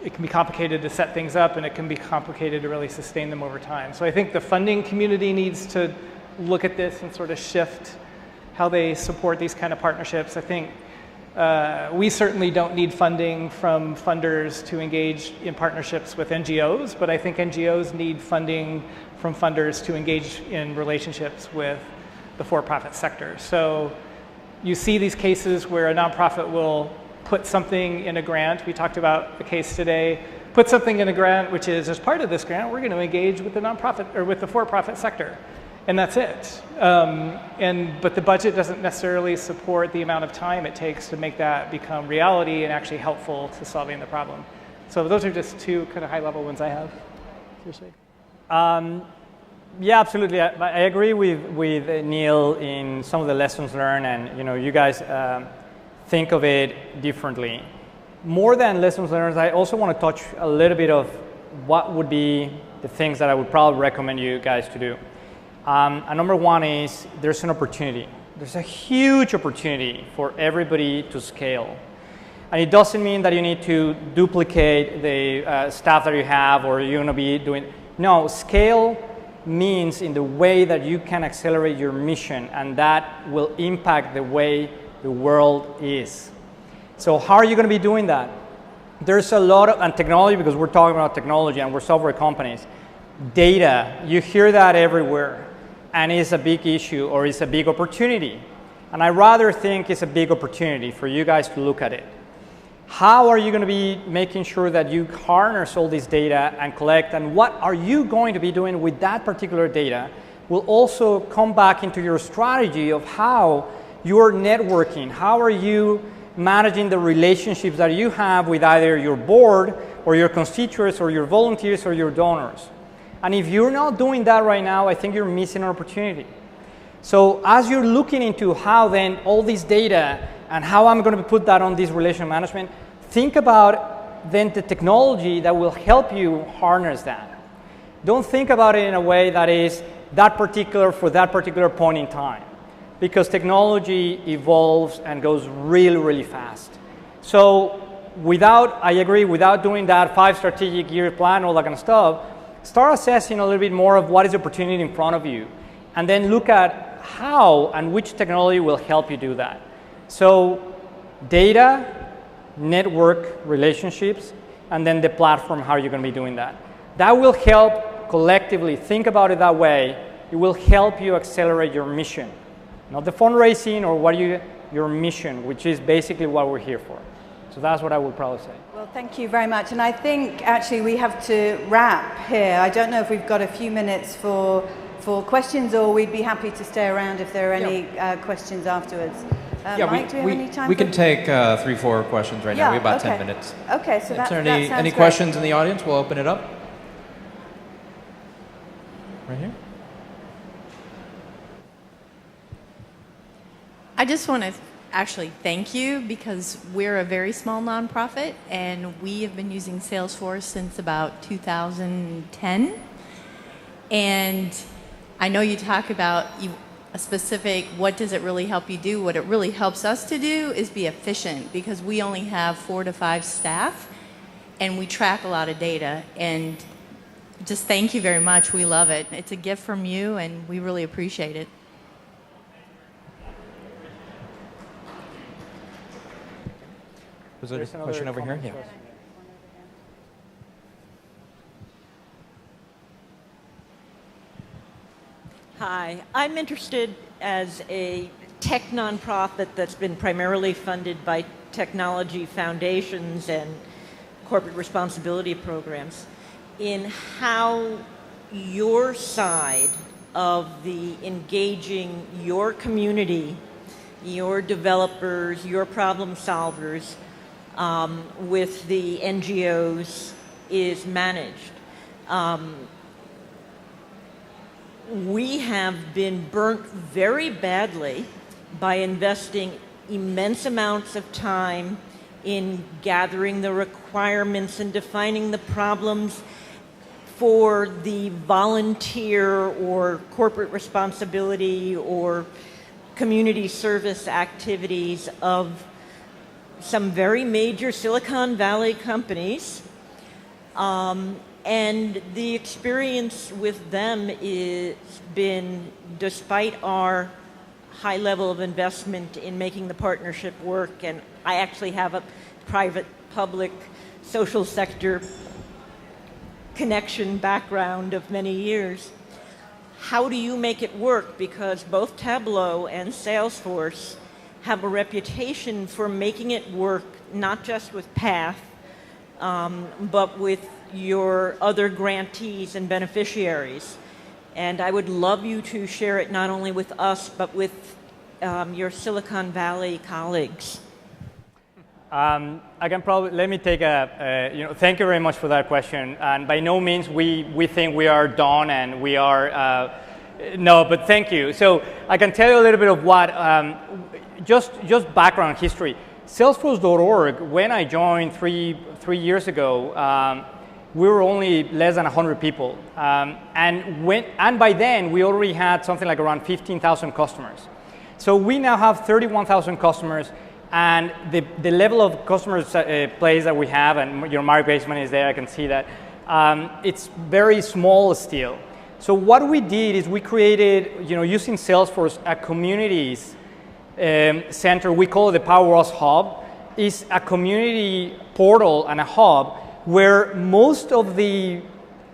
It can be complicated to set things up, and it can be complicated to really sustain them over time. So I think the funding community needs to look at this and sort of shift how they support these kind of partnerships. I think we certainly don't need funding from funders to engage in partnerships with NGOs, but I think NGOs need funding from funders to engage in relationships with the for-profit sector. So you see these cases where a nonprofit will put something in a grant. We talked about a case today. Put something in a grant, which is, as part of this grant, we're going to engage with the nonprofit or with the for-profit sector, and that's it. But the budget doesn't necessarily support the amount of time it takes to make that become reality and actually helpful to solving the problem. So those are just two kind of high-level ones I have. Seriously. Yeah, absolutely. I agree with Neil in some of the lessons learned, and you guys think of it differently. More than lessons learned, I also want to touch a little bit of what would be the things that I would probably recommend you guys to do. And number one is there's an opportunity. There's a huge opportunity for everybody to scale. And it doesn't mean that you need to duplicate the staff that you have or you're going to be doing. No, scale means in the way that you can accelerate your mission, and that will impact the way the world is. So how are you going to be doing that? There's a lot of, and technology, because we're talking about technology and we're software companies. Data, you hear that everywhere, and it's a big issue or it's a big opportunity. And I rather think it's a big opportunity for you guys to look at it. how are you going to be making sure that you harness all this data and collect, and what are you going to be doing with that particular data will also come back into your strategy of how you're networking, how are you managing the relationships that you have with either your board or your constituents or your volunteers or your donors. And if you're not doing that right now, I think you're missing an opportunity. So as you're looking into how then all this data and how I'm going to put that on this relational management, think about then the technology that will help you harness that. Don't think about it in a way that is that particular for that particular point in time, because technology evolves and goes really, really fast. So I agree, without doing that 5 strategic year plan, all that kind of stuff, start assessing a little bit more of what is the opportunity in front of you, and then look at how and which technology will help you do that. So data, network, relationships, and then the platform, how you're going to be doing that. That will help collectively, think about it that way. It will help you accelerate your mission. Not the fundraising or your mission, which is basically what we're here for. So that's what I would probably say. Well, thank you very much. And I think actually we have to wrap here. I don't know if we've got a few minutes for questions, or we'd be happy to stay around if there are any questions afterwards. Mike, do we have any time? We can take 3-4 questions right now. We have about 10 minutes. Okay, so that sounds any questions in the audience? We'll open it up. Right here. I just want to actually thank you, because we're a very small nonprofit and we have been using Salesforce since about 2010. And I know you talk about a specific, what does it really help you do? What it really helps us to do is be efficient, because we only have 4 to 5 staff and we track a lot of data. And just thank you very much. We love it. It's a gift from you and we really appreciate it. Was there a question over here? Yeah. Hi, I'm interested as a tech nonprofit that's been primarily funded by technology foundations and corporate responsibility programs, in how your side of the engaging your community, your developers, your problem solvers, with the NGOs is managed. We have been burnt very badly by investing immense amounts of time in gathering the requirements and defining the problems for the volunteer or corporate responsibility or community service activities of some very major Silicon Valley companies. And the experience with them has been, despite our high level of investment in making the partnership work, and I actually have a private, public, social sector connection background of many years. How do you make it work? Because both Tableau and Salesforce have a reputation for making it work, not just with PATH, but with your other grantees and beneficiaries. And I would love you to share it not only with us, but with your Silicon Valley colleagues. I can probably, let me take thank you very much for that question. And by no means we think we are done and we are, no, but thank you. So I can tell you a little bit of what, just background history. Salesforce.org, when I joined three years ago, we were only less than 100 people. And by then, we already had something like around 15,000 customers. So we now have 31,000 customers, and the level of customers plays that we have, and your Mark Baseman is there, I can see that, it's very small still. So what we did is we created, using Salesforce, a communities center. We call it the PowerUs Hub. It's a community portal and a hub where most of the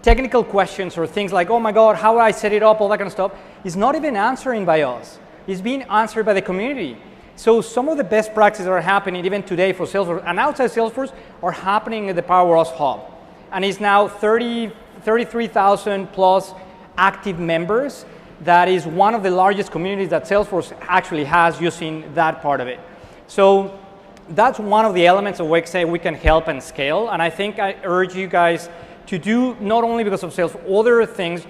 technical questions or things like, oh my God, how do I set it up, all that kind of stuff, is not even answering by us. It's being answered by the community. So some of the best practices that are happening even today for Salesforce and outside Salesforce are happening at the Power Us Hub. And it's now 33,000 plus active members. That is one of the largest communities that Salesforce actually has using that part of it. So that's one of the elements of Wixay we can help and scale. And I think I urge you guys to do, not only because of Salesforce, other things,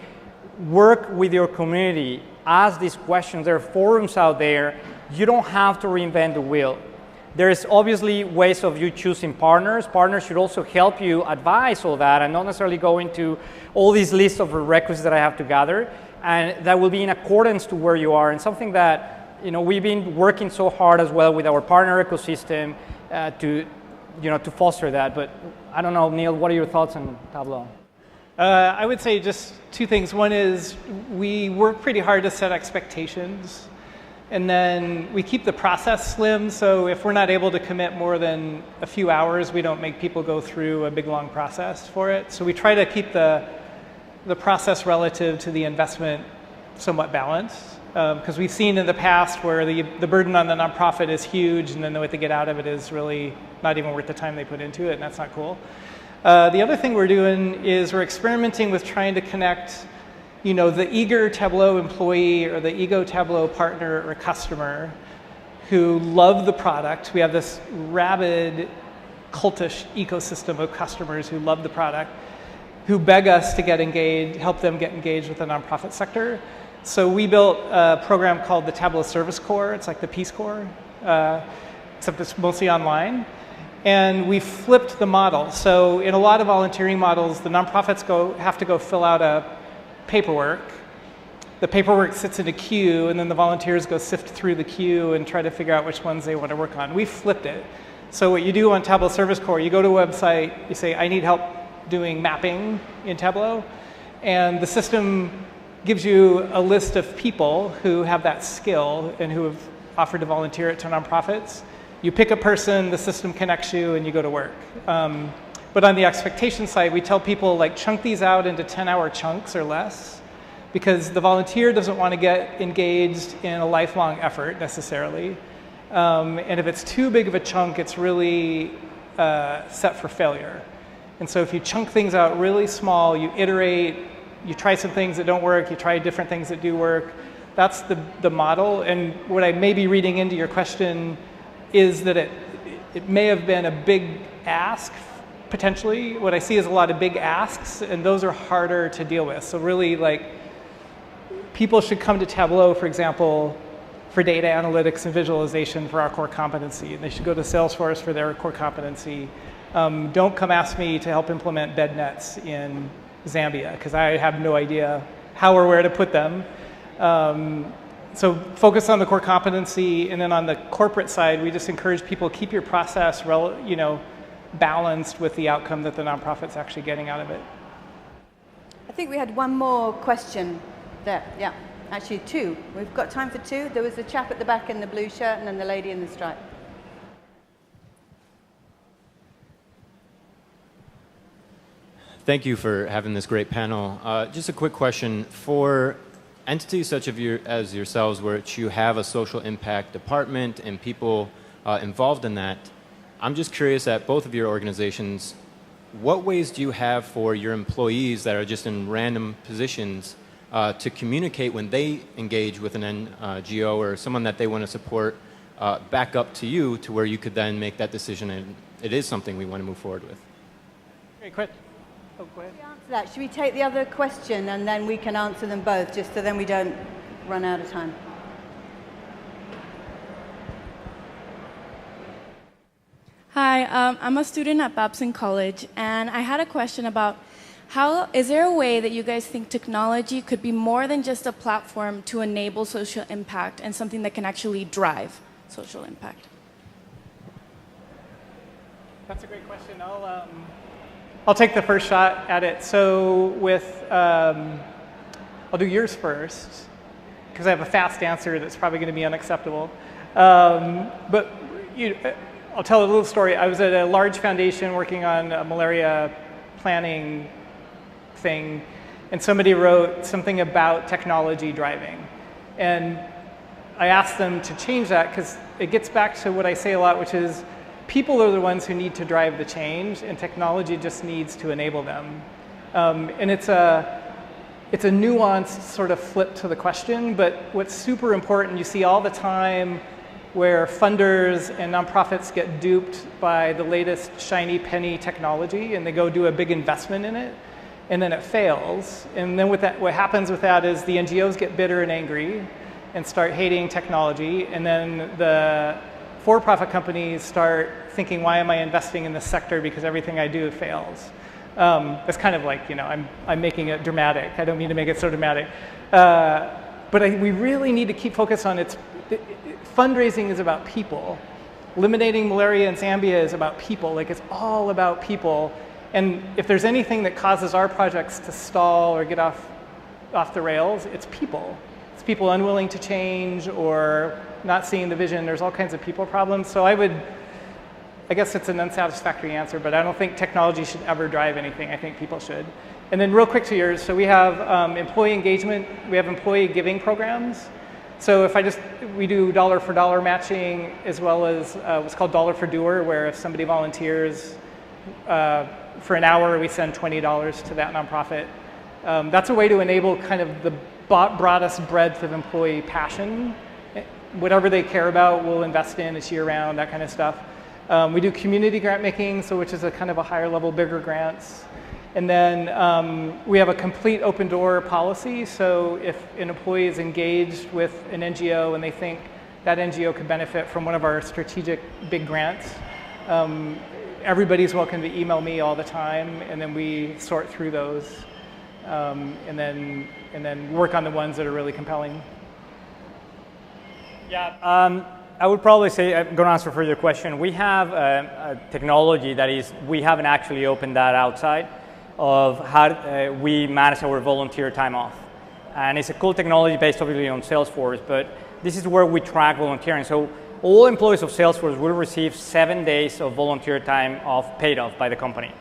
work with your community, ask these questions. There are forums out there. You don't have to reinvent the wheel. There's obviously ways of you choosing partners. Partners should also help you advise all that and not necessarily go into all these lists of prerequisites that I have to gather. And that will be in accordance to where you are, and something that we've been working so hard as well with our partner ecosystem to foster that. But I don't know, Neil, what are your thoughts on Tableau? I would say just two things. One is we work pretty hard to set expectations, and then we keep the process slim. So if we're not able to commit more than a few hours, we don't make people go through a big long process for it. So we try to keep the process relative to the investment somewhat balanced, because we've seen in the past where the burden on the nonprofit is huge, and then what they get out of it is really not even worth the time they put into it, and that's not cool. The other thing we're doing is we're experimenting with trying to connect the eager Tableau employee or the ego Tableau partner or customer who love the product. We have this rabid, cultish ecosystem of customers who love the product, who beg us to get engaged, help them get engaged with the nonprofit sector. So we built a program called the Tableau Service Corps. It's like the Peace Corps, except it's mostly online. And we flipped the model. So in a lot of volunteering models, the nonprofits have to go fill out a paperwork. The paperwork sits in a queue, and then the volunteers go sift through the queue and try to figure out which ones they want to work on. We flipped it. So what you do on Tableau Service Corps, you go to a website, you say, I need help doing mapping in Tableau, and the system gives you a list of people who have that skill and who have offered to volunteer it to nonprofits. You pick a person, the system connects you, and you go to work. But on the expectation side, we tell people, chunk these out into 10-hour chunks or less, because the volunteer doesn't want to get engaged in a lifelong effort necessarily. And if it's too big of a chunk, it's really set for failure. And so if you chunk things out really small, you iterate, you try some things that don't work, you try different things that do work, that's the model. And what I may be reading into your question is that it may have been a big ask, potentially. What I see is a lot of big asks, and those are harder to deal with. So really, people should come to Tableau, for example, for data analytics and visualization for our core competency. And they should go to Salesforce for their core competency. Don't come ask me to help implement bed nets in Zambia, because I have no idea how or where to put them. So focus on the core competency, and then on the corporate side, we just encourage people, keep your process balanced with the outcome that the nonprofit's actually getting out of it. I think we had one more question there. Yeah, actually two. We've got time for two. There was a chap at the back in the blue shirt, and then the lady in the stripe. Thank you for having this great panel. Just a quick question. For entities such as yourselves, which you have a social impact department and people involved in that, I'm just curious at both of your organizations, what ways do you have for your employees that are just in random positions to communicate when they engage with an NGO or someone that they want to support back up to you to where you could then make that decision and it is something we want to move forward with? Great question. Oh, go ahead. Should we answer that? Should we take the other question and then we can answer them both, just so then we don't run out of time? Hi, I'm a student at Babson College, and I had a question about is there a way that you guys think technology could be more than just a platform to enable social impact and something that can actually drive social impact? That's a great question. I'll take the first shot at it. So I'll do yours first, because I have a fast answer that's probably going to be unacceptable. But I'll tell a little story. I was at a large foundation working on a malaria planning thing, and somebody wrote something about technology driving. And I ask them to change that because it gets back to what I say a lot, which is people are the ones who need to drive the change, and technology just needs to enable them. And it's a nuanced sort of flip to the question, but what's super important, you see all the time where funders and nonprofits get duped by the latest shiny penny technology, and they go do a big investment in it, and then it fails. And then what happens with that is the NGOs get bitter and angry and start hating technology, and then the for-profit companies start thinking, why am I investing in this sector because everything I do fails. It's kind of like, I'm making it dramatic. I don't mean to make it so dramatic. But we really need to keep focus on fundraising is about people. Eliminating malaria in Zambia is about people. Like, it's all about people. And if there's anything that causes our projects to stall or get off the rails, it's people. It's people unwilling to change or not seeing the vision. There's all kinds of people problems. So I guess it's an unsatisfactory answer, but I don't think technology should ever drive anything. I think people should. And then real quick to yours, so we have employee engagement, we have employee giving programs. So we do dollar for dollar matching, as well as what's called dollar for doer, where if somebody volunteers for an hour, we send $20 to that nonprofit. That's a way to enable kind of the broadest breadth of employee passion. Whatever they care about, we'll invest in. It's year round, that kind of stuff. We do community grant making, which is a kind of a higher level, bigger grants. And then we have a complete open door policy. So if an employee is engaged with an NGO and they think that NGO could benefit from one of our strategic big grants, everybody's welcome to email me all the time, and then we sort through those, and then work on the ones that are really compelling. Yeah, I would probably say, I'm going to answer for your question. We have a technology we haven't actually opened that outside of how we manage our volunteer time off. And it's a cool technology based obviously on Salesforce, but this is where we track volunteering. So all employees of Salesforce will receive 7 days of volunteer time off paid off by the company.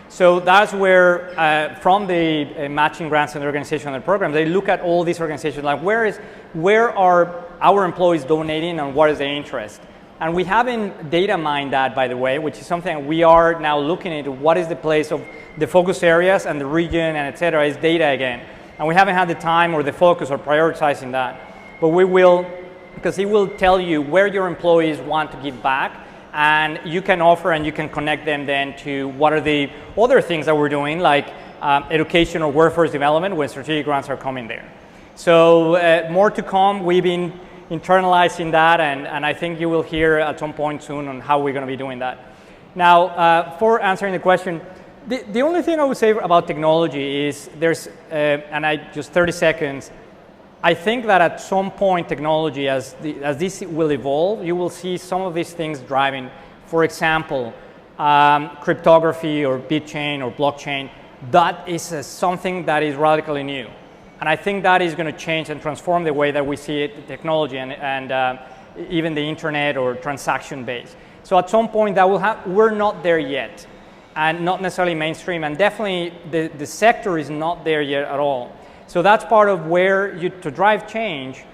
So that's where, from the matching grants and the organization and the program, they look at all these organizations, like where are our employees donating and what is their interest? And we haven't data mined that, by the way, which is something we are now looking into. What is the place of the focus areas and the region and et cetera is data again. And we haven't had the time or the focus or prioritizing that. But we will, because it will tell you where your employees want to give back, and you can offer and you can connect them then to what are the other things that we're doing, like education or workforce development when strategic grants are coming there. So more to come. We've been internalizing that, and I think you will hear at some point soon on how we're going to be doing that. Now, for answering the question, the only thing I would say about technology is just 30 seconds, I think that at some point technology, as this will evolve, you will see some of these things driving. For example, cryptography or BitChain or blockchain, that is something that is radically new. And I think that is going to change and transform the way that we see it, the technology and even the internet or transaction based. So at some point that will we're not there yet, and not necessarily mainstream, and definitely the sector is not there yet at all. So that's part of where to drive change,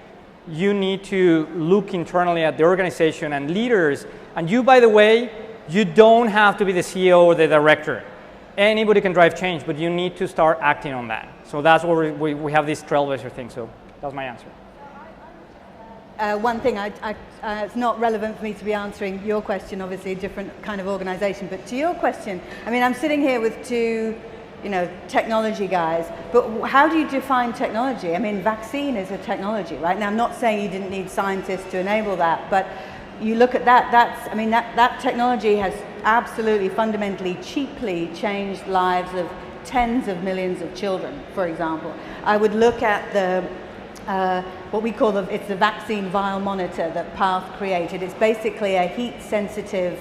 you need to look internally at the organization and leaders. And you, by the way, you don't have to be the CEO or the director. Anybody can drive change, but you need to start acting on that. So that's where we have this trailblazer thing. So that's my answer. One thing, it's not relevant for me to be answering your question, obviously, a different kind of organization, but to your question, I mean, I'm sitting here with two, technology guys, but how do you define technology? I mean, vaccine is a technology, right? Now, I'm not saying you didn't need scientists to enable that, but you look at that, that technology has absolutely fundamentally, cheaply changed lives of tens of millions of children, for example. I would look at the what we call it's the vaccine vial monitor that PATH created. It's basically a heat-sensitive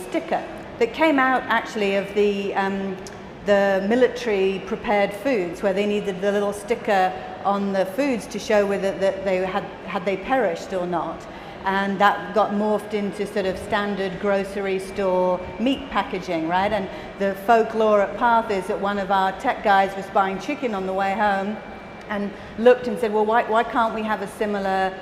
sticker that came out actually of the military prepared foods, where they needed the little sticker on the foods to show whether that they had they perished or not. And that got morphed into sort of standard grocery store meat packaging, right? And the folklore at PATH is that one of our tech guys was buying chicken on the way home and looked and said, well, why can't we have a similar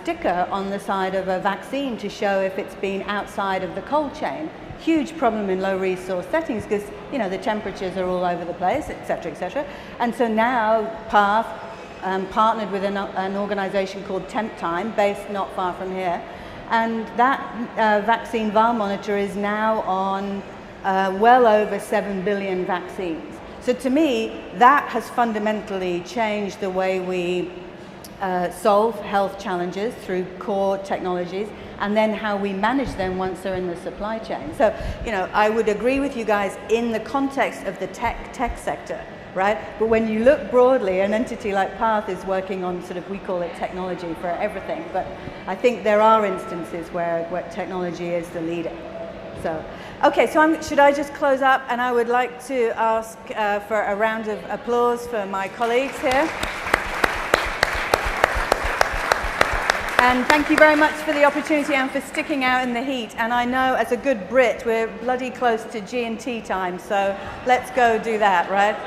sticker on the side of a vaccine to show if it's been outside of the cold chain. Huge problem in low resource settings because, you know, the temperatures are all over the place, et cetera, et cetera. And so now PATH partnered with an organization called Temptime, based not far from here. And that vaccine VAR monitor is now on well over 7 billion vaccines. So to me, that has fundamentally changed the way we solve health challenges through core technologies, and then how we manage them once they're in the supply chain. So, you know, I would agree with you guys in the context of the tech sector, right? But when you look broadly, an entity like PATH is working on sort of, we call it technology for everything, but I think there are instances where technology is the leader. So, okay, so should I just close up? And I would like to ask for a round of applause for my colleagues here. And thank you very much for the opportunity and for sticking out in the heat. And I know as a good Brit, we're bloody close to G&T time, so let's go do that, right?